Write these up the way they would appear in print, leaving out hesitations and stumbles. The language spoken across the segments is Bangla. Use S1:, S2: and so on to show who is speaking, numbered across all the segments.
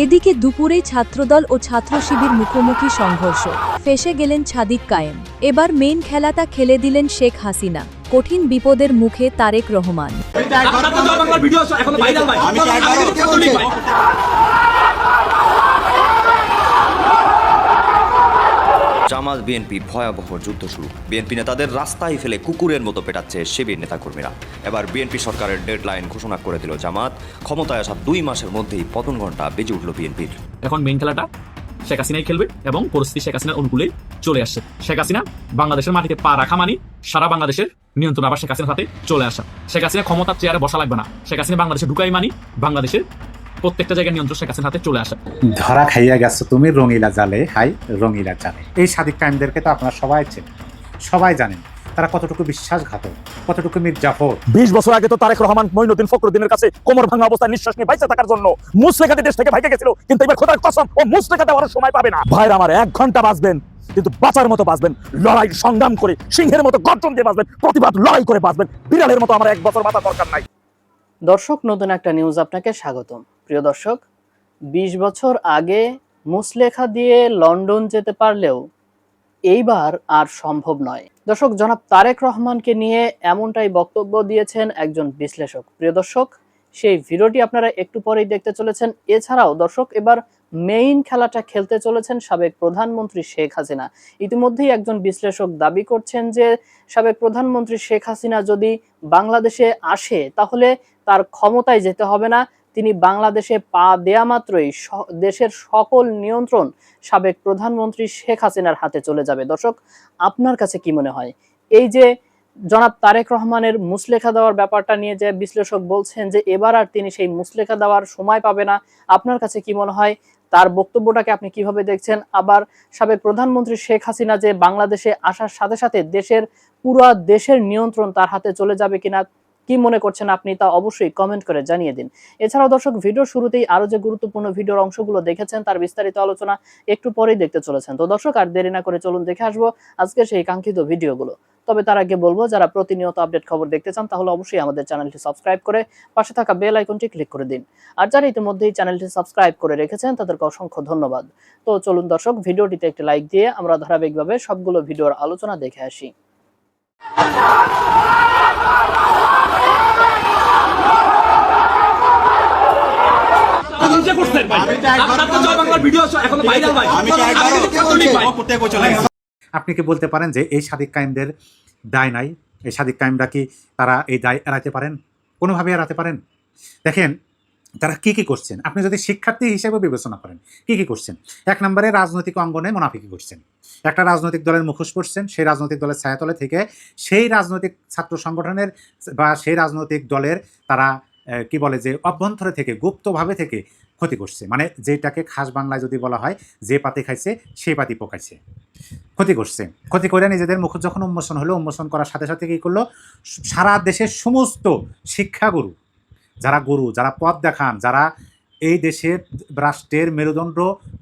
S1: এদিকে দুপুরেই ছাত্রদল ও ছাত্র শিবির মুখোমুখি সংঘর্ষ, ফেঁসে গেলেন সাদিক কায়েম। এবার মেইন খেলাটা খেলে দিলেন শেখ হাসিনা। কঠিন বিপদের মুখে তারেক রহমান।
S2: জামাত বিএনপি ভয়াবহ যুদ্ধ শুরু। বিএনপি নেতাদের রাস্তায় ফেলে কুকুরের মতো পেটাচ্ছে শিবির নেতাকর্মীরা। এবার বিএনপি সরকারের ডেডলাইন ঘোষণা করে দিল জামাত। ক্ষমতায় আসা 2 মাসের মধ্যেই পতন ঘণ্টা বেজে উঠল বিএনপির।
S3: এখন মেইন খেলাটা শেখ হাসিনাই খেলবে এবং পরিস্থিতি শেখ হাসিনার অনুকূলেই চলে আসছে। শেখ হাসিনা বাংলাদেশের মাটিতে পা রাখা মানি সারা বাংলাদেশের নিয়ন্ত্রণ আবার শেখ হাসিনার হাতে চলে আসা। শেখ হাসিনা ক্ষমতার চেয়ারে বসা লাগবে না। শেখ হাসিনা বাংলাদেশে ঢুকাই মানি বাংলাদেশের প্রত্যেকটা জায়গায় নিয়ন্ত্রণ শেখ হাসিনার হাতে চলে আসা।
S4: ধরা খাইয়া গেছো তুমি রঙিলা জালে, হাই রঙিলা জালে। এই সাদিক কায়েমদেরকে তো আপনারা সবাই চেনেন, সবাই জানেন তারা কতটুকু বিশ্বাসঘাতক, কতটুকু মির্জাফর।
S5: 20 বছর আগে তো তারেক রহমান মঈনুদ্দিন ফখরুদ্দিনের কাছে কোমর ভাঙা অবস্থায় নিঃশ্বাস নিয়ে বাইচে থাকার জন্য মুসলেখাতে দেশ থেকে ভাইকে গেছিল, কিন্তু এবার খোদার কসম ও মুসলেখা দেওয়ার সময় পাবে না। ভাইরা আমার 1 ঘন্টা বাঁচবেন, কিন্তু বাঁচার মতো বাঁচবেন, লড়াই সংগ্রাম করে সিংহের মতো গর্জন দিয়ে বাঁচবেন, প্রতিবাদ লড়াই করে বাঁচবেন। বিড়ালের মতো আমার 1 বছর বাঁচা দরকার নাই।
S6: দর্শক, নতুন একটা নিউজ আপনাকে স্বাগতম। প্রিয় দর্শক, 20 বছর আগে মুসলেখা দিয়ে লন্ডন যেতে পারলেও এইবার আর সম্ভব নয়। দর্শক, জনাব তারেক রহমানকে নিয়ে এমনটাই বক্তব্য দিয়েছেন একজন বিশ্লেষক। প্রিয় দর্শক, সেই ভিডিওটি আপনারা একটু পরেই দেখতে চলেছেন। এছাড়াও দর্শক, এবার মেইন খেলাটা খেলতে চলেছেন সাবেক প্রধানমন্ত্রী শেখ হাসিনা। ইতিমধ্যেই একজন বিশ্লেষক দাবি করছেন যে সাবেক প্রধানমন্ত্রী শেখ হাসিনা যদি বাংলাদেশে আসে তাহলে তার ক্ষমতায় যেতে হবে না, তিনি বাংলাদেশে পা দেয়া মাত্রই দেশের সকল নিয়ন্ত্রণ সাবেক প্রধানমন্ত্রী শেখ হাসিনার হাতে চলে যাবে। দর্শক, আপনার কাছে কি মনে হয় এই যে জনাব তারেক রহমানের মুসলেখা দেওয়ার ব্যাপারটা নিয়ে যে বিশ্লেষক বলছেন যে এবার আর তিনি সেই মুসলেখা দেওয়ার সময় পাবে না, আপনার কাছে কি মনে হয়? তার বক্তব্যটাকে আপনি কিভাবে দেখছেন? আবার সাবেক প্রধানমন্ত্রী শেখ হাসিনা যে বাংলাদেশে আসার সাথে সাথে পুরো দেশের নিয়ন্ত্রণ তার হাতে চলে যাবে কিনা, কি মনে করছেন আপনি তা অবশ্যই কমেন্ট করে জানিয়ে দিন। এছাড়াও দর্শক, ভিডিওর শুরুতেই আরো যে গুরুত্বপূর্ণ ভিডিওর অংশগুলো দেখেছেন তার বিস্তারিত আলোচনা একটু পরেই দেখতে চলেছেন। তো দর্শক, আর দেরি না করে চলুন দেখে আসবো আজকের সেই কাঙ্ক্ষিত ভিডিওগুলো। তবে তার আগে বলবো, যারা প্রতিনিয়ত আপডেট খবর দেখতে চান তাহলে অবশ্যই আমাদের চ্যানেলটি সাবস্ক্রাইব করে পাশে থাকা বেল আইকনটি ক্লিক করে দিন। আর যারা ইতিমধ্যেই চ্যানেলটি সাবস্ক্রাইব করে রেখেছেন তাদেরকে অসংখ্য ধন্যবাদ। তো চলুন দর্শক, ভিডিওটিতে একটি লাইক দিয়ে আমরা ধারাবাহিকভাবে সবগুলো ভিডিওর আলোচনা দেখে আসি।
S4: আপনি কি বলতে পারেন যে এই সাদিক কায়েমদের দায় নাই? এই সাদিক কায়েমরা কি তারা এই দায় এড়াতে পারেন? কোনোভাবে এড়াতে পারেন? দেখেন তারা কি কি করছেন, আপনি যদি শিক্ষার্থী হিসেবে বিবেচনা করেন কি কি করছেন। 1 নম্বরে রাজনৈতিক অঙ্গনে মুনাফিকি করছেন। একটা রাজনৈতিক দলের মুখোশ পড়ছেন, সেই রাজনৈতিক দলের ছায়াতলে থেকে সেই রাজনৈতিক ছাত্র সংগঠনের বা সেই রাজনৈতিক দলের তারা কি বলে যে অভ্যন্তরে থেকে গুপ্তভাবে থেকে ক্ষতি করছে। মানে যেটাকে খাস বাংলায় যদি বলা হয়, যে পাতি খাইছে সেই পাতি পোকাইছে, ক্ষতি করছে। ক্ষতি করে নিজেদের মুখ যখন উন্মোচন হলো, উন্মোচন করার সাথে সাথে কী করলো, সারা দেশের সমস্ত শিক্ষাগুরু, যারা গুরু, যারা পথ দেখান, যারা এই দেশের রাষ্ট্রের মেরুদণ্ড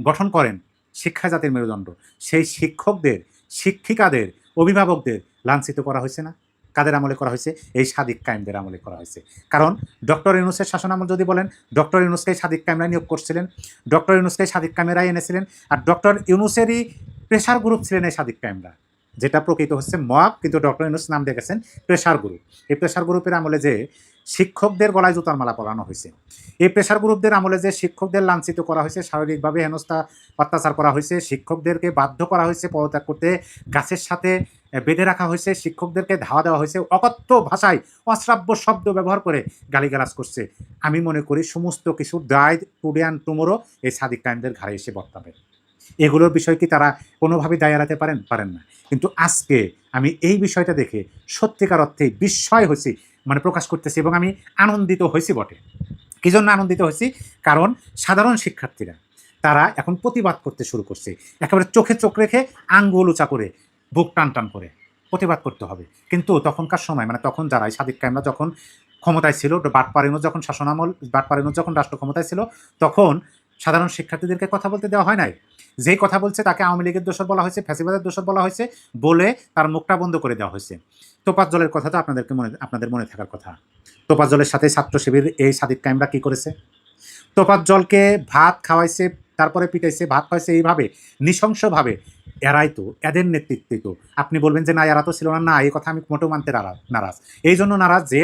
S4: গঠন করেন, শিক্ষা জাতির মেরুদণ্ড, সেই শিক্ষকদের, শিক্ষিকাদের, অভিভাবকদের লাঞ্ছিত করা হয়েছে না? কাদের আমলে করা হয়েছে? এই সাদিক কায়েমদের আমলে করা হয়েছে। কারণ ডক্টর ইউনূসের শাসন আমল যদি বলেন, ডক্টর ইউনূসকেই সাদিক কায়েমরা নিয়োগ করছিলেন, ডক্টর ইউনূসকেই সাদিক কায়েমরাই এনেছিলেন। আর ডক্টর ইউনূসেরই প্রেশার গ্রুপ ছিলেন এই সাদিক কায়েমরা, যেটা প্রকৃত হচ্ছে মব, কিন্তু ডক্টর ইউনূস নাম দিয়ে গেছেন প্রেশার গ্রুপ। এই প্রেশার গ্রুপের আমলে যে শিক্ষকদের গলায় জুতার মালা পরানো হয়েছে, এই প্রেশার গ্রুপদের আমলে যে শিক্ষকদের লাঞ্ছিত করা হয়েছে, শারীরিকভাবে হেনস্থা অত্যাচার করা হয়েছে, শিক্ষকদেরকে বাধ্য করা হয়েছে পদত্যাগ করতে, গাছের সাথে বেঁধে রাখা হয়েছে, শিক্ষকদেরকে ধাওয়া দেওয়া হয়েছে, অকথ্য ভাষায় অশ্রাব্য শব্দ ব্যবহার করে গালিগালাজ করছে। আমি মনে করি সমস্ত কিছু দায় টুডে অ্যান্ড টুমোরো এই সাদিক কায়েমদের ঘাড়ে এসে বর্তাবে। এগুলোর বিষয় কি তারা কোনোভাবেই দায় এড়াতে পারেন না। কিন্তু আজকে আমি এই বিষয়টা দেখে সত্যিকার অর্থে বিস্ময় হয়েছি, মানে প্রকাশ করতেছি, এবং আমি আনন্দিত হয়েছি বটে। কী জন্য আনন্দিত হয়েছি? কারণ সাধারণ শিক্ষার্থীরা তারা এখন প্রতিবাদ করতে শুরু করছে, একেবারে চোখে চোখ রেখে আঙ্গুল উঁচা করে বুক টান টান করে প্রতিবাদ করতে হবে। কিন্তু তখনকার সময়, মানে তখন যারা সাদিক কায়েমরা যখন ক্ষমতায় ছিল, বাটপাড়িনুর যখন শাসনামল, বাটপাড়িনুর যখন রাষ্ট্র ক্ষমতায় ছিল, তখন সাধারণ শিক্ষার্থীদেরকে কথা বলতে দেওয়া হয় নাই। যেই কথা বলছে তাকে আওয়ামী লীগের দোষর বলা হয়েছে, ফ্যাসিবাদের দোষর বলা হয়েছে, বলে তার মুখটা বন্ধ করে দেওয়া হয়েছে। তোপাজ্জলের কথা তো আপনাদের মনে থাকার কথা। তোপাজ্জলের সাথে ছাত্র শিবির এই সাদিক কায়েমরা কী করেছে? তোফাজ্জলকে ভাত খাওয়াইছে, তারপরে পিটাইছে, ভাত খাওয়াইছে, এইভাবে নৃশংসভাবে। এরাই তো, এদের নেতৃত্বে তো। আপনি বলবেন যে না এরা তো ছিল না, না এই কথা আমি মোটেও মানতে নারাজ। এই জন্য নারাজ যে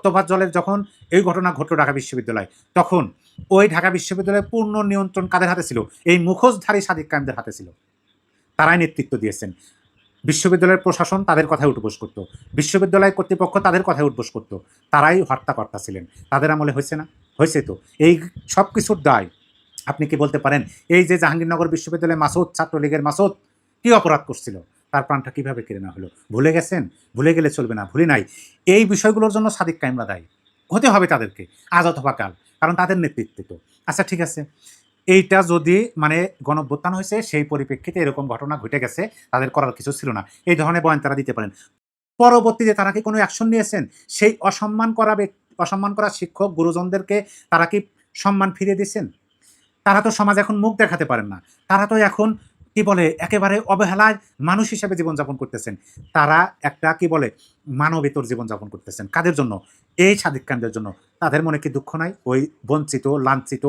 S4: তোফাজ্জলের যখন এই ঘটনা ঘটল ঢাকা বিশ্ববিদ্যালয়, তখন ওই ঢাকা বিশ্ববিদ্যালয়ের পূর্ণ নিয়ন্ত্রণ কাদের হাতে ছিল? এই মুখোশধারী সাদিক কায়েমদের হাতে ছিল। তারাই নেতৃত্ব দিয়েছেন। বিশ্ববিদ্যালয়ের প্রশাসন তাদের কথায় উঠবোস করতো, বিশ্ববিদ্যালয় কর্তৃপক্ষ তাদের কথায় উঠবোস করতো। তারাই হর্তাকর্তা ছিলেন। তাদের আমলে হয়েছে না? হয়েছে তো। এই সব কিছুর দায় আপনি কি বলতে পারেন এই যে জাহাঙ্গীরনগর বিশ্ববিদ্যালয়ে মাসুদ, ছাত্রলীগের মাসুদ কি অপরাধ করছিল, তার প্রাণটা কিভাবে কেড়ে নেওয়া হলো? ভুলে গেছেন? ভুলে গেলে চলবে না, ভুলি নাই। এই বিষয়গুলোর জন্য সাদিক কায়েমরা দায়ী হতে হবে তাদেরকে, আজ অথবা কাল, কারণ তাদের নেতৃত্বে তো। আচ্ছা ঠিক আছে, এইটা যদি মানে গণঅভ্যুত্থান হয়েছে সেই পরিপ্রেক্ষিতে এরকম ঘটনা ঘটে গেছে, তাদের করার কিছু ছিল না, এই ধরনের বয়ান তারা দিতে পারেন। পরবর্তীতে তারা কি কোনো অ্যাকশন নিয়েছেন? সেই অসম্মান করা শিক্ষক গুরুজনদেরকে তারা কি সম্মান ফিরিয়ে দিয়েছেন? তারা তো সমাজ এখন মুখ দেখাতে পারেন না, তারা তো এখন কি বলে একেবারে অবহেলায় মানুষ হিসেবে জীবনযাপন করতেছেন। তারা একটা কি বলে মানবেতর জীবনযাপন করতেছেন। কাদের জন্য? এই সাদিক কায়েমদের জন্য। তাদের মনে কি দুঃখ নাই? ওই বঞ্চিত লাঞ্ছিত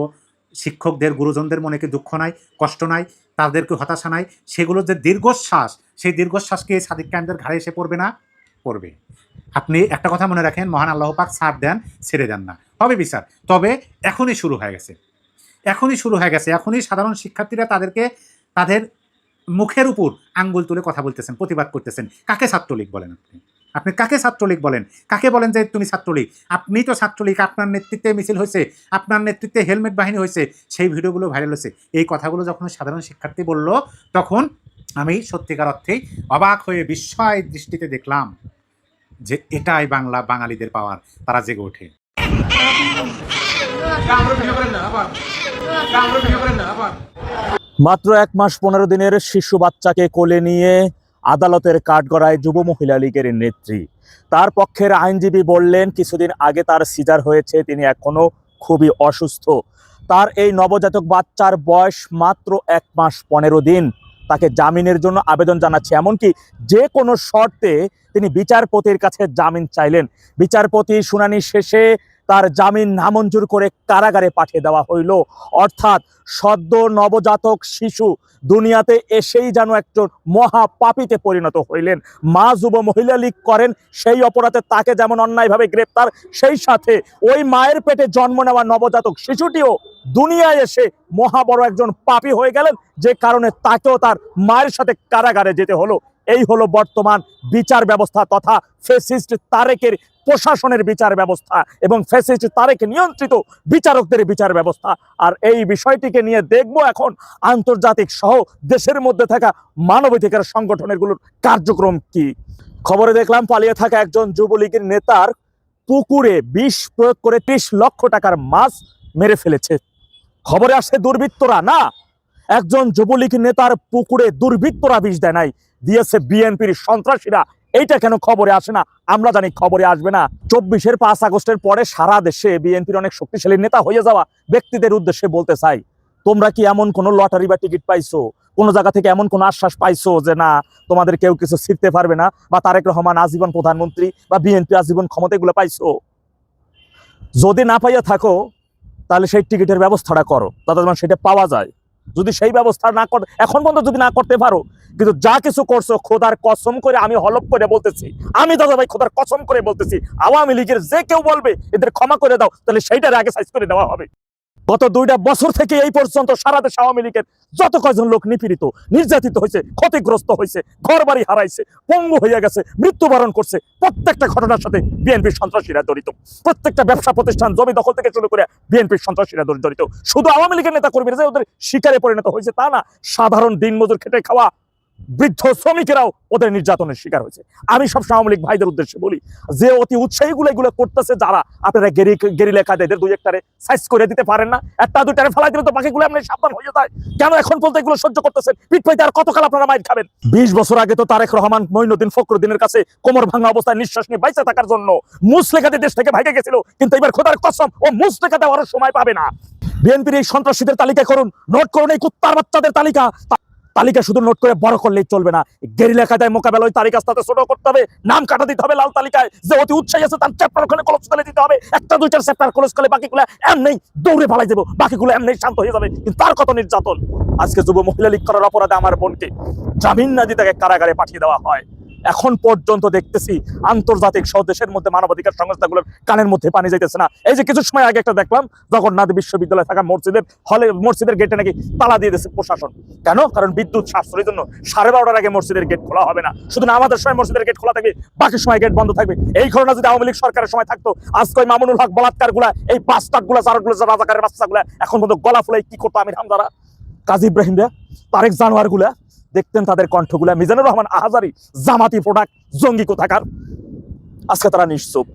S4: শিক্ষকদের গুরুজনদের মনে কি দুঃখ নাই, কষ্ট নাই, তাদেরকে হতাশা নাই? সেগুলোর যে দীর্ঘশ্বাস, সেই দীর্ঘশ্বাস কি এই সাদিক কায়েমদের ঘাড়ে এসে পড়বে না? পড়বে। আপনি একটা কথা মনে রাখেন, মহান আল্লাহ পাক ছাড় দেন, ছেড়ে দেন না, হবে বিচার। তবে এখনই শুরু হয়ে গেছে, এখনই সাধারণ শিক্ষার্থীরা তাদেরকে তাদের মুখের উপর আঙ্গুল তুলে কথা বলতেছেন, প্রতিবাদ করতেছেন। কাকে ছাত্রলীগ বলেন? আপনি কাকে ছাত্রলীগ বলেন? কাকে বলেন যে তুমি ছাত্রলীগ? আপনি তো ছাত্রলীগ, আপনার নেতৃত্বে মিছিল হয়েছে, আপনার নেতৃত্বে হেলমেট বাহিনী হয়েছে, সেই ভিডিওগুলো ভাইরাল হয়েছে। এই কথাগুলো যখন সাধারণ শিক্ষার্থী বলল, তখন আমি সত্যিকার অর্থেই অবাক হয়ে বিস্ময় দৃষ্টিতে দেখলাম যে এটাই বাঙালিদের পাওয়ার। তারা জেগে ওঠে।
S5: মাত্র 1 মাস 15 দিনের শিশু বাচ্চাকে কোলে নিয়ে আদালতের কাঠগড়ায় যুব মহিলা লীগের নেত্রী। তার পক্ষের আইনজীবী বললেন কিছুদিন আগে তার সিজার হয়েছে, তিনি এখনো খুবই অসুস্থ। তার এই নবজাতক বাচ্চার বয়স মাত্র 1 মাস 15 দিন। তাকে জামিনের জন্য আবেদন জানাচ্ছে, এমনকি যে কোনো শর্তে তিনি বিচারপতির কাছে জামিন চাইলেন। বিচারপতি শুনানি শেষে তার জামিন নামঞ্জুর করে কারাগারে পাঠিয়ে দেওয়া হইল। অর্থাৎ সদ্য নবজাতক শিশু দুনিয়াতে এসেই যেন একজন মহাপাপীতে পরিণত হইলেন। মা যুব মহিলা লীগ করেন, সেই অপরাধে তাকে যেমন অন্যায়ভাবে গ্রেপ্তার, সেই সাথে ওই মায়ের পেটে জন্ম নেওয়া নবজাতক শিশুটিও দুনিয়ায় এসে মহাবড় একজন পাপী হয়ে গেলেন, যে কারণে তাকেও তার মায়ের সাথে কারাগারে যেতে হলো। এই হলো বর্তমান বিচার ব্যবস্থা তথা ফ্যাসিস্ট তারেকের প্রশাসনের বিচার ব্যবস্থা এবং ফ্যাসিস্ট তারেক নিয়ন্ত্রিত বিচারকদের বিচার ব্যবস্থা। আর এই বিষয়টিকে নিয়ে দেখব এখন আন্তর্জাতিক সহ দেশের মধ্যে থাকা মানবাধিকার সংগঠনগুলোর কার্যক্রম কি। খবরে দেখলাম পালিয়ে থাকা একজন যুবলীগের নেতার পুকুরে বিষ প্রয়োগ করে 30 লক্ষ টাকার মাছ মেরে ফেলেছে। খবরে আসে দুর্বৃত্তরা, না, একজন যুবলীগ নেতার পুকুরে দুর্বৃত্তরা বিষ দেয় নাই, দিয়েছে বিএনপির সন্ত্রাসীরা। এইটা কেন খবরে আসে না? আমরা জানি খবরে আসবে না। 24-এর 5 আগস্টের পরে সারা দেশে বিএনপির অনেক শক্তিশালী নেতা হয়ে যাওয়া ব্যক্তিদের উদ্দেশ্যে বলতে চাই, তোমরা কি এমন কোনো লটারি বা টিকিট পাইছো, কোনো জায়গা থেকে এমন কোনো আশ্বাস পাইছো যে না তোমাদের কেউ কিছু ছিঁড়তে পারবে না, বা তারেক রহমান আজীবন প্রধানমন্ত্রী বা বিএনপি আজীবন ক্ষমতা, এগুলো পাইছো? যদি না পাইয়া থাকো তাহলে সেই টিকিটের ব্যবস্থাটা করো, তাতে যেন সেটা পাওয়া যায়। যদি সেই ব্যবস্থা না কর, এখন পর্যন্ত যদি না করতে পারো, কিন্তু যা কিছু করছো খোদার কসম করে আমি হলফ করে বলতেছি, আমি দাদা ভাই খোদার কসম করে বলতেছি, আওয়ামী লীগের যে কেউ বলবে এদের ক্ষমা করে দাও, তাহলে সেইটার আগে সাইজ করে দেওয়া হবে। গত 2টা বছর থেকে এই পর্যন্ত সারা দেশে আওয়ামী লীগের যত কয়জন লোক নিপীড়িত নির্যাতিত হয়েছে, ক্ষতিগ্রস্ত হয়েছে, ঘর বাড়ি হারাইছে, পঙ্গু হয়ে গেছে, মৃত্যুবরণ করছে, প্রত্যেকটা ঘটনার সাথে বিএনপির সন্ত্রাসীরা জড়িত। প্রত্যেকটা ব্যবসা প্রতিষ্ঠান জমি দখল থেকে শুরু করে বিএনপির সন্ত্রাসীরা জড়িত। শুধু আওয়ামী লীগের নেতা কর্মীরা যে ওদের শিকারে পরিণত হয়েছে তা না, সাধারণ দিনমজুর খেটে খাওয়া বৃদ্ধ শ্রমিকেরাও ওদের নির্যাতনের শিকার হয়েছে। আমি সব আওয়ামী লীগ ভাইদের উদ্দেশ্যে বলি, যে অতি উৎসাহী এগুলো করতেছে যারা, আপনারা গেরিলা কায়দায় 2-1টারে সাইজ করে দিতে পারেন না? 1-2টারে ফেলাই দিলে তো বাকিগুলো আপনি সাবধান হয়ে যায়। কেন এখন পর্যন্ত এগুলো সহ্য করতেছেন? পিঠ পাইতে আর কতকাল আপনারা মাইর খাবেন? 20 বছর আগে তো তারেক রহমান মঈনুদ্দিন ফখরুদ্দিনের কাছে কোমর ভাঙা অবস্থায় নিঃশ্বাস নিয়ে বাইচে থাকার জন্য মুসলেখা দেশ থেকে ভাগে গেছিল, কিন্তু এবার খোদার কসম ও মুসলেখা দেওয়ার সময় পাবে না। বিএনপির এই সন্ত্রাসীদের তালিকা করুন, নোট করুন এই কুত্তার বাচ্চাদের তালিকা। তালিকা শুধু নোট করে বড় করলেই চলবে না, গেরিলা কায়দায় মোকাবেলা ওই তালিকা আস্তে ছোট করতে হবে, নাম কাটা দিতে হবে লাল তালিকায়। যে অতি উৎসাহী আছে তার চ্যাপ্টার ওখানে ক্লোজ করে দিতে হবে, একটা দুইটা চ্যাপ্টার ক্লোজ করলে বাকিগুলো এমনি দৌড়ে পালাই যাবো, বাকিগুলো এমনি শান্ত হয়ে যাবে। কিন্তু তার কত নির্যাতন! আজকে যুব মহিলা লীগ করার অপরাধে আমার বোনকে জামিন না দিয়ে তাকে কারাগারে পাঠিয়ে দেওয়া হয়। এখন পর্যন্ত দেখতেছি আন্তর্জাতিক সহ দেশের মধ্যে মানবাধিকার সংস্থাগুলোর কানের মধ্যে পানি যাইতেছে না। এই যে কিছু সময় আগে একটা দেখলাম জগন্নাথ বিশ্ববিদ্যালয়ে থাকা মসজিদের গেটে নাকি তালা দিয়ে দিয়েছে প্রশাসন। কেন? কারণ বিদ্যুৎ সাশ্রয়ের জন্য 12:30-টার আগে মসজিদের গেট খোলা হবে না। শুধু না আমাদের সময় মসজিদের গেট খোলা থাকবে, বাকি সময় গেট বন্ধ থাকবে। এই ঘটনা যদি আওয়ামী লীগ সরকারের সময় থাকতো, আজকে ওই মামুনুল হক বলাৎকার গুলা, এই বাস্টার্ড গুলা, জারগুলো, রাজাকারের বাচ্চাগুলা এখন পর্যন্ত গলা ফুলাই কি করতো আমির হামজারা, কাজী ইব্রাহিম রা, তারেক জানোয়ার গুলা, দেখতেন তাদের কণ্ঠগুলা। মিজানুর রহমান আহাজারি জামাতি প্রোডাক্ট, জঙ্গি কোথাকার। আজকে তারা নিশ্চুপ,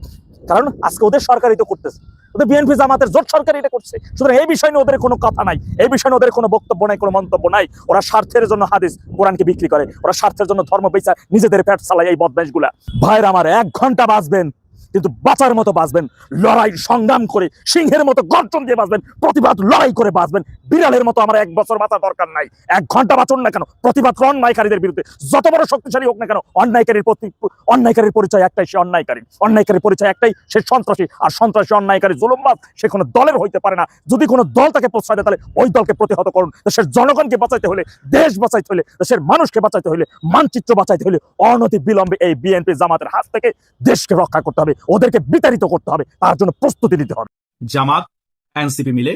S5: কারণ আজকে ওদের সরকারই তো করতেছে, ওদের বিএনপি জামাতের জোট সরকার এটা করছে। সুতরাং এই বিষয় নিয়ে ওদের কোনো কথা নাই, এই বিষয় নিয়ে ওদের কোনো বক্তব্য নাই, কোনো মন্তব্য নাই। ওরা স্বার্থের জন্য হাদিস কোরআনকে বিক্রি করে, ওরা স্বার্থের জন্য ধর্ম বেচা নিজেদের পেট চালায় এই বদমাইশগুলা। ভাইরা আমার 1 ঘন্টা বাঁচবেন, কিন্তু বাঁচার মতো বাঁচবেন, লড়াই সংগ্রাম করে সিংহের মতো গর্জন দিয়ে বাঁচবেন, প্রতিবাদ লড়াই করে বাঁচবেন। বিড়ালের মতো আমার 1 বছর বাঁচা দরকার নাই, 1 ঘন্টা বাঁচুন না কেন, প্রতিবাদ অন্যায়কারীদের বিরুদ্ধে যত বড় শক্তিশালী হোক না কেন। অন্যায়কারীর পরিচয় একটাই, সে অন্যায়কারী। অন্যায়কারীর পরিচয় একটাই, সে সন্ত্রাসী। আর সন্ত্রাসী, অন্যায়কারী, জুলুমবাজ সে কোনো দলের হইতে পারে না। যদি কোনো দল তাকে প্রশ্রয় দেয় তাহলে ওই দলকে প্রতিহত করুন। দেশের জনগণকে বাঁচাইতে হলে, দেশ বাঁচাইতে হলে, দেশের মানুষকে বাঁচাইতে হলে, মানচিত্র বাঁচাইতে হলে অনতি বিলম্বে এই বিএনপি জামাতের হাত থেকে দেশকে রক্ষা করতে হবে, ওদেরকে বিতাড়িত করতে হবে, তার জন্য প্রস্তুতি নিতে হবে।
S3: জামাত, এনসিপি মিলে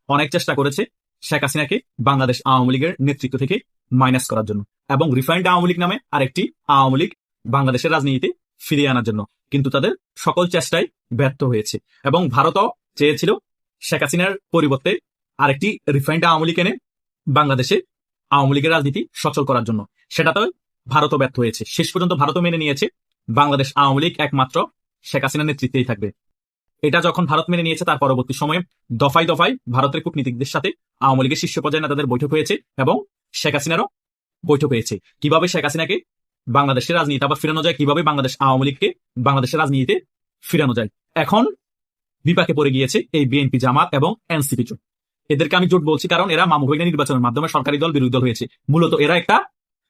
S3: অনেক চেষ্টা করেছে শেখ হাসিনাকে বাংলাদেশ আওয়ামী লীগের নেতৃত্ব থেকে মাইনাস করার জন্য, এবং রিফাইন্ড আওয়ামী লীগ নামে আরেকটি আওয়ামী লীগ বাংলাদেশের রাজনীতিতে ফিরিয়ে আনার জন্য। কিন্তু তাদের সকল চেষ্টাই ব্যর্থ হয়েছে, এবং ভারতও চেয়েছিল শেখ হাসিনার পরিবর্তে আরেকটি রিফাইন্ড আওয়ামী লীগ এনে বাংলাদেশে আওয়ামী লীগের রাজনীতি সচল করার জন্য। সেটাতে ভারতও ব্যর্থ হয়েছে। শেষ পর্যন্ত ভারতও মেনে নিয়েছে বাংলাদেশ আওয়ামী লীগ একমাত্র শেখ হাসিনার নেতৃত্বেই থাকবে। এটা যখন ভারত মেনে নিয়েছে, তার পরবর্তী সময়ে দফায় দফায় ভারতের কূটনীতিকদের সাথে আওয়ামী লীগের শীর্ষ পর্যায়ে নেতাদের বৈঠক হয়েছে, এবং শেখ হাসিনারও বৈঠক হয়েছে। কিভাবে শেখ হাসিনাকে বাংলাদেশের রাজনীতি আবার ফিরানো যায়, কিভাবে বাংলাদেশ আওয়ামী লীগকে বাংলাদেশের রাজনীতিতে ফিরানো যায়। এখন বিপাকে পড়ে গিয়েছে এই বিএনপি, জামাত এবং এনসিপি জোট। এদেরকে আমি জোট বলছি কারণ এরা মামুভূমি নির্বাচনের মাধ্যমে সরকারি দল বিরোধী দল হয়েছে। মূলত এরা একটা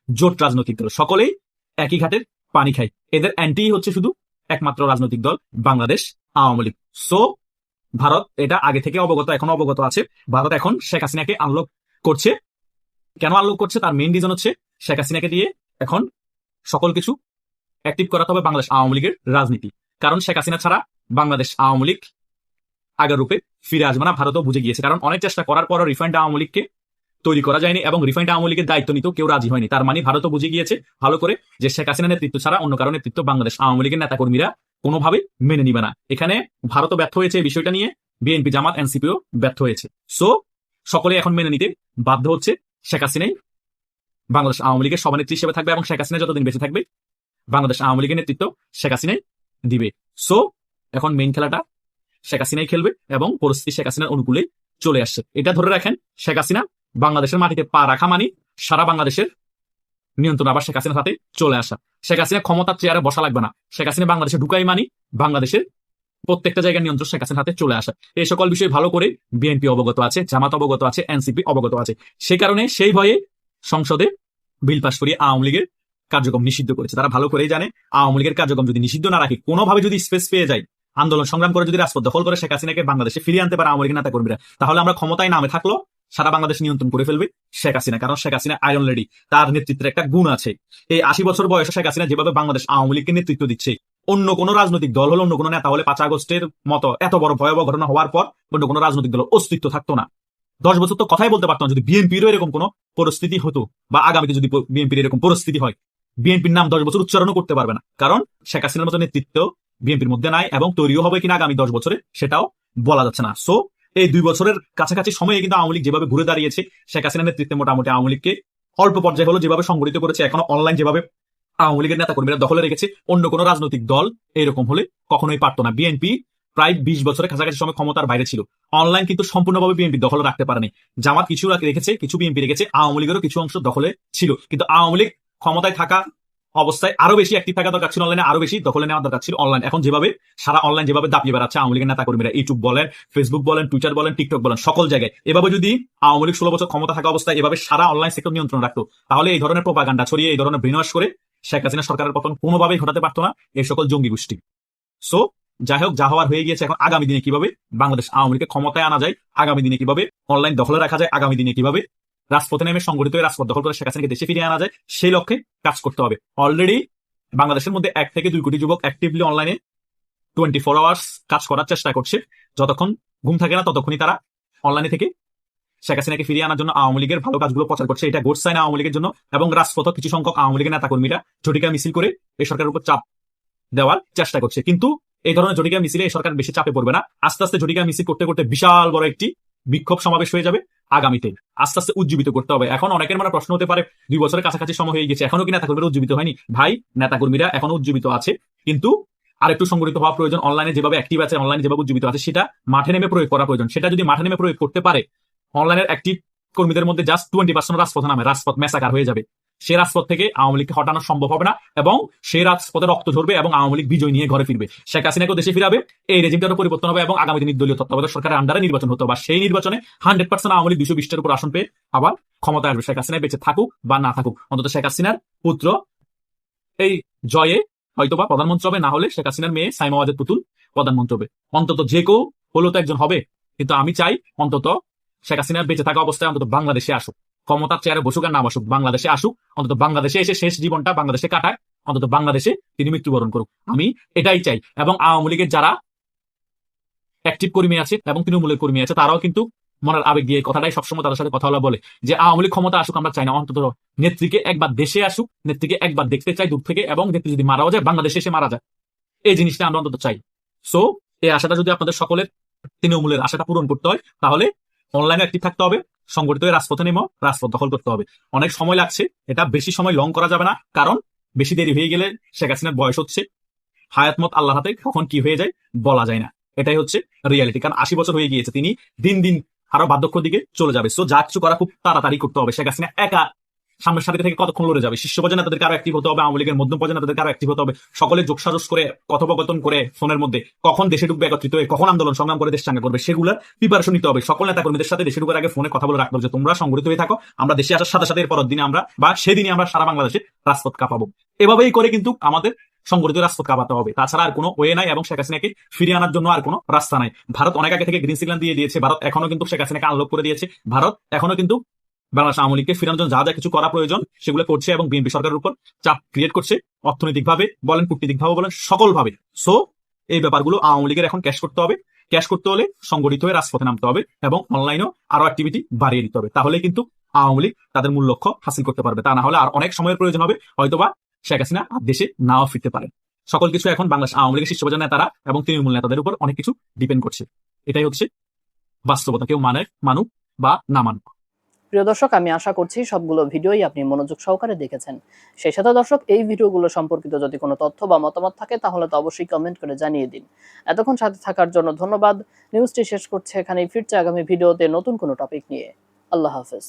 S3: জোট রাজনৈতিক দল, সকলেই একই ঘাটের পানি খায়। এদের অ্যান্টি হচ্ছে শুধু একমাত্র রাজনৈতিক দল বাংলাদেশ আওয়ামী লীগ। সো ভারত এটা আগে থেকে অবগত, এখন অবগত আছে। ভারত এখন শেখ হাসিনাকে আনলক করছে। কেন আনলক করছে? তার মেইন রিজন হচ্ছে শেখ হাসিনাকে দিয়ে এখন সকল কিছু অ্যাক্টিভ করাতে হবে বাংলাদেশ আওয়ামী লীগের রাজনীতি। কারণ শেখ হাসিনা ছাড়া বাংলাদেশ আওয়ামী লীগ আগের রূপে ফিরে আসবে না, ভারতও বুঝে গিয়েছে। কারণ অনেক চেষ্টা করার পরও রিফাইন্ড আওয়ামী লীগকে তৈরি করা যায়নি, এবং রিফাইন্ড আওয়ামী লীগের দায়িত্ব নিতেও কেউ রাজি হয়নি। তার মানে ভারতও বুঝে গিয়েছে ভালো করে যে শেখ হাসিনা নেতৃত্ব ছাড়া অন্য কারো নেতৃত্ব বাংলাদেশ আওয়ামী লীগের নেতাকর্মীরা কোনোভাবে মেনে নিবে না। এখানে ভারতও ব্যর্থ হয়েছে এই বিষয়টা নিয়ে, বিএনপি, জামাত, এনসিপিও ব্যর্থ হয়েছে। সো সকলে এখন মেনে নিতে বাধ্য হচ্ছে শেখ হাসিনাই বাংলাদেশ আওয়ামী লীগের সভানেত্রী হিসেবে থাকবে, এবং শেখ হাসিনা যতদিন বেঁচে থাকবে বাংলাদেশ আওয়ামী লীগের নেতৃত্ব শেখ হাসিনাই দিবে। সো এখন মেইন খেলাটা শেখ হাসিনাই খেলবে, এবং পরিস্থিতি শেখ হাসিনার অনুকূলে চলে আসছে। এটা ধরে রাখেন, শেখ হাসিনা বাংলাদেশের মাটিতে পা রাখা মানে সারা বাংলাদেশের নিয়ন্ত্রণ আবার শেখ হাসিনার হাতে চলে আসা। শেখ হাসিনা ক্ষমতার চেয়ারে বসা লাগবে না, শেখ হাসিনা বাংলাদেশে ঢুকাই মানি বাংলাদেশের প্রত্যেকটা জায়গার নিয়ন্ত্রণ শেখ হাসিনার হাতে চলে আসা। এই সকল বিষয়ে ভালো করে বিএনপি অবগত আছে, জামাত অবগত আছে, এনসিপি অবগত আছে। সেই কারণে সেই ভয়ে সংসদে বিল পাস করিয়ে আওয়ামী লীগের কার্যক্রম নিষিদ্ধ করেছে। তারা ভালো করেই জানে আওয়ামী লীগের কার্যক্রম যদি নিষিদ্ধ না রাখে, কোনোভাবে যদি স্পেস পেয়ে যায়, আন্দোলন সংগ্রাম করে যদি রাজপথ দখল করে শেখ হাসিনাকে বাংলাদেশে ফিরিয়ে আনতে পারে আওয়ামী লীগের নেতা কর্মীরা, তাহলে আমরা ক্ষমতায় নামে থাকলো সারা বাংলাদেশ নিয়ন্ত্রণ করে ফেলবে শেখ হাসিনা। কারণ শেখ হাসিনা আয়রন লেডি, তার নেতৃত্বের একটা গুণ আছে। এই 80 বছর বয়সে শেখ হাসিনা যেভাবে বাংলাদেশ আওয়ামী লীগকে নেতৃত্ব দিচ্ছে, অন্য কোন রাজনৈতিক দল হলো, অন্য কোন নেতা হলে 5 আগস্টের মতো এত বড় ভয়াবহ ঘটনা হওয়ার পর অন্য কোন রাজনৈতিক দল অস্তিত্ব থাকতো না। 10 বছর তো কথাই বলতে পারতাম। যদি বিএনপিরও এরকম কোন পরিস্থিতি হতো, বা আগামীতে যদি বিএনপির এরকম পরিস্থিতি হয়, বিএনপির নাম 10 বছর উচ্চারণও করতে পারবে না। কারণ শেখ হাসিনার মতো নেতৃত্ব বিএনপির মধ্যে নাই, এবং তৈরিও হবে কিনা আগামী 10 বছরে সেটাও বলা যাচ্ছে না। সো এই 2 বছরের কাছাকাছি সময়ে কিন্তু আওয়ামী লীগ যেভাবে ঘুরে দাঁড়িয়েছে, শেখ হাসিনার নেতৃত্বে মোটামুটি আওয়ামী লীগকে অল্প পর্যায়ে হলো যেভাবে সংগঠিত করেছে, এখনো অনলাইন যেভাবে আওয়ামী লীগের নেতা কর্মীরা দখলে রেখেছে, অন্য কোন রাজনৈতিক দল এরকম হলে কখনোই পারতো না। বিএনপি প্রায় 20 বছরের কাছাকাছি সময় ক্ষমতার বাইরে ছিল, অনলাইন কিন্তু সম্পূর্ণভাবে বিএনপি দখলে রাখতে পারেনি। জামাত কিছু রেখেছে, কিছু বিএনপি রেখেছে, আওয়ামী লীগেরও কিছু অংশ দখলে ছিল। কিন্তু আওয়ামী লীগ ক্ষমতায় থাকা অবস্থায় আরো বেশি অ্যাক্টিভ থাকা দরকার ছিল, অনলাইনে আরো বেশি দখলে নেওয়া দরকার ছিল অনলাইন। এখন যেভাবে সারা অনলাইন যেভাবে দাপিয়ে বেড়াচ্ছে আওয়ামী লীগের নেতা কর্মীরা, ইউটিউব বলেন, ফেসবুক বলেন, টুইটার বলেন, টিকটক বলেন, সকল জায়গায় এভাবে যদি আওয়ামী লীগ 16 বছর ক্ষমতা থাকা অবস্থায় এভাবে সারা অনলাইন সেক্টর নিয়ন্ত্রণ রাখতো, তাহলে এই ধরনের প্রোপাগান্ডা ছড়িয়ে এই ধরনের ব্রেনওয়াশ করে শেখ হাসিনা সরকারের পতন কোনোভাবেই ঘটাতে পারতো না এই সকল জঙ্গি গোষ্ঠী। সো যাই হোক, যা হওয়ার হয়ে গিয়েছে। এখন আগামী দিনে কিভাবে বাংলাদেশ আওয়ামী লীগকে ক্ষমতায় আনা যায়, আগামী দিনে কিভাবে অনলাইন দখলে রাখা যায়, আগামী দিনে কিভাবে রাজপথে নেমে সংগঠিত হয়ে রাজপথ দখল করে শেখ হাসিনাকে দেশে ফিরিয়ে আনা যায়, সেই লক্ষ্যে কাজ করতে হবে। অলরেডি বাংলাদেশের মধ্যে 1 থেকে 2 কোটি যুবক অ্যাক্টিভলি অনলাইনে 24 আওয়ার্স কাজ করার চেষ্টা করছে। যতক্ষণ ঘুম থাকে না ততক্ষণই তারা অনলাইনে থেকে শেখ হাসিনাকে ফিরিয়ে আনার জন্য আওয়ামী লীগের ভালো কাজগুলো প্রচার করছে। এটা গোড সাইন আওয়ামী লীগের জন্য। এবং রাজপথ কিছু সংখ্যক আওয়ামী লীগের নেতা কর্মীরা ঝটিকা মিছিল করে এই সরকারের উপর চাপ দেওয়ার চেষ্টা করছে। কিন্তু এই ধরনের ঝটিকা মিছিলে এই সরকার বেশি চাপে পড়বে না। আস্তে আস্তে ঝটিকা মিছিল করতে করতে বিশাল বড় একটি বিক্ষোভ সমাবেশ হয়ে যাবে আগামীতে। আস্তে আস্তে উজ্জীবিত করতে হবে। এখন অনেকের মানে প্রশ্ন হতে পারে 2 বছরের কাছাকাছি সময় হয়ে গেছে, এখনো কি নেতাকর্মীরা উজ্জীবিত হয়নি? ভাই, নেতাকর্মীরা এখনো উজ্জীবিত আছে, কিন্তু আরেকটু সংগঠিত হওয়া প্রয়োজন। অনলাইনে যেভাবে অ্যাক্টিভ আছে, অনলাইনে যেভাবে উজ্জীবিত আছে, সেটা মাঠে নেমে প্রয়োগ করা প্রয়োজন। সেটা যদি মাঠে নেমে প্রয়োগ করতে পারে, অনলাইনের অ্যাক্টিভ কর্মীদের মধ্যে জাস্ট 20% রাজপথে নামে, রাজপথ মেসাকার হয়ে যাবে। সে রাজপথ থেকে আওয়ামী লীগকে হটানো সম্ভব হবে না এবং সেই রাজপথে রক্ত ঝরবে এবং আওয়ামী লীগ বিজয় নিয়ে ঘরে ফিরবে। শেখ হাসিনাকেও দেশে ফিরাবে, এই রেজিমটারও পরিবর্তন হবে এবং আগামী দিনের দলীয় তত্ত্বাবধায়ক সরকারের আন্ডারে নির্বাচন হতে হবে। সেই নির্বাচনে 100% আওয়ামী লীগ 220টার উপর আসন পেয়ে আবার ক্ষমতায় আসবে। শেখ হাসিনা বেঁচে থাকুক বা না থাকুক, অন্তত শেখ হাসিনার পুত্র এই জয়ে হয়তোবা প্রধানমন্ত্রী হবে, না হলে শেখ হাসিনার মেয়ে সাইমা ওয়াজেদ পুতুল প্রধানমন্ত্রী হবে। অন্তত যে কেউ হলেও তো একজন হবে। কিন্তু আমি চাই অন্তত শেখ হাসিনার বেঁচে থাকা অবস্থায় অন্তত বাংলাদেশে আসুক, ক্ষমতার চেয়ারে বসুক আর না বসুক, বাংলাদেশে আসুক, অন্তত বাংলাদেশে এসে শেষ জীবনটা বাংলাদেশে কাটায়, অন্তত বাংলাদেশে তিনি মৃত্যুবরণ করুক। আমি এটাই চাই। এবং আওয়ামী লীগের যারা অ্যাক্টিভ কর্মী আছে এবং তৃণমূলের কর্মী আছে, তারাও কিন্তু মনের আবেগ দিয়ে কথাটাই সবসময় তাদের সাথে কথা বলে যে আওয়ামী লীগ ক্ষমতা আসুক আমরা চাই না, অন্তত নেত্রীকে একবার দেশে আসুক, নেত্রীকে একবার দেখতে চাই দূর থেকে, এবং নেত্রী যদি মারাও যায় বাংলাদেশে এসে মারা যায়, এই জিনিসটা আমরা অন্তত চাই। সো এই আশাটা যদি আপনাদের সকলের তৃণমূলের আশাটা পূরণ করতে হয়, তাহলে অনলাইনে অ্যাক্টিভ থাকতে হবে, সংগঠিত হয়ে রাজপথে নেমে রাজপথ দখল করতে হবে। অনেক সময় লাগছে, এটা বেশি সময় লং করা যাবে না, কারণ বেশি দেরি হয়ে গেলে শেখ হাসিনার বয়স হচ্ছে, হায়াতমত আল্লাহ হাতে, কখন কি হয়ে যায় বলা যায় না। এটাই হচ্ছে রিয়ালিটি। কারণ 80 বছর হয়ে গিয়েছে, তিনি দিন দিন আরো বার্ধক্য দিকে চলে যাবে। সো যা কিছু করা খুব তাড়াতাড়ি করতে হবে। শেখ হাসিনা একা সামনের সাথে থেকে কতক্ষণ লড়ে যাবে? শীর্ষ পর্যায়ে নেতাদেরকে আরো অ্যাক্টিভ হতে হবে, আওয়ামী লীগের মধ্যম পর্যায়ে নেতাদেরকে আরো অ্যাক্টিভ হতে হবে। সকলে যোগসাজস করে কথোপকথন করে ফোনের মধ্যে কখন দেশে ঢুকবে একত্রিত হয়ে, কখন আন্দোলন সংগ্রাম করে দেশ চাঙ্গা করবে, সেগুলোর প্রিপারেশন নিতে হবে। সকল নেতা কর্মীদের সাথে দেশে ঢুকার আগে ফোনে কথা বলে রাখতে হবে যে তোমরা সংগঠিত হয়ে থাকো, আমরা দেশে আসার সাথে সাথে এর পরের দিনে আমরা বা সেদিনই আমরা সারা বাংলাদেশে রাজপথ কাঁপাবো। এভাবেই করে কিন্তু আমাদের সংগঠিত রাজপথ কাঁপাতে হবে, তাছাড়া আর কোনো ওয়ে নাই। এবং শেখ হাসিনাকে ফিরিয়ে আনার জন্য আর কোনো রাস্তা নাই। ভারত অনেক আগে থেকে গ্রিন সিগন্যাল দিয়ে দিয়েছে, ভারত এখনো কিন্তু শেখ হাসিনাকে আনলক করে দিয়েছে, ভারত এখনো কিন্তু বাংলাদেশ আওয়ামী লীগকে ফিরানোর জন্য যা যা কিছু করা প্রয়োজন সেগুলো করছে এবং বিএনপি সরকারের উপর চাপ ক্রিয়েট করছে, অর্থনৈতিকভাবে বলেন, কূটনীতিকভাবে বলেন, সকলভাবে। সো এই ব্যাপারগুলো আওয়ামী লীগের এখন ক্যাশ করতে হবে। ক্যাশ করতে হলে সংগঠিত হয়ে রাজপথে নামতে হবে এবং অনলাইনেও আরো অ্যাক্টিভিটি বাড়িয়ে দিতে হবে। তাহলে কিন্তু আওয়ামী লীগ তাদের মূল লক্ষ্য হাসিল করতে পারবে। তা না হলে আর অনেক সময়ের প্রয়োজন হবে, হয়তোবা শেখ হাসিনা আর দেশে নাও ফিরতে পারে। সকল কিছু এখন বাংলাদেশ আওয়ামী লীগের শীর্ষ পর্যায়ের নেতারা এবং তৃণমূল নেতাদের উপর অনেক কিছু ডিপেন্ড করছে। এটাই হচ্ছে বাস্তবতা, কেউ মানুক বা না মানুক।
S6: প্রিয় দর্শক, আমি আশা করছি সবগুলো ভিডিওই আপনি মনোযোগ সহকারে দেখেছেন। সেই সাথে দর্শক, এই ভিডিওগুলো সম্পর্কিত যদি কোনো তথ্য বা মতামত থাকে তাহলে তো অবশ্যই কমেন্ট করে জানিয়ে দিন। এতক্ষণ সাথে থাকার জন্য ধন্যবাদ। নিউজটি শেষ করছে এখানেই, ফিরছে আগামী ভিডিওতে নতুন কোনো টপিক নিয়ে। আল্লাহ হাফেজ।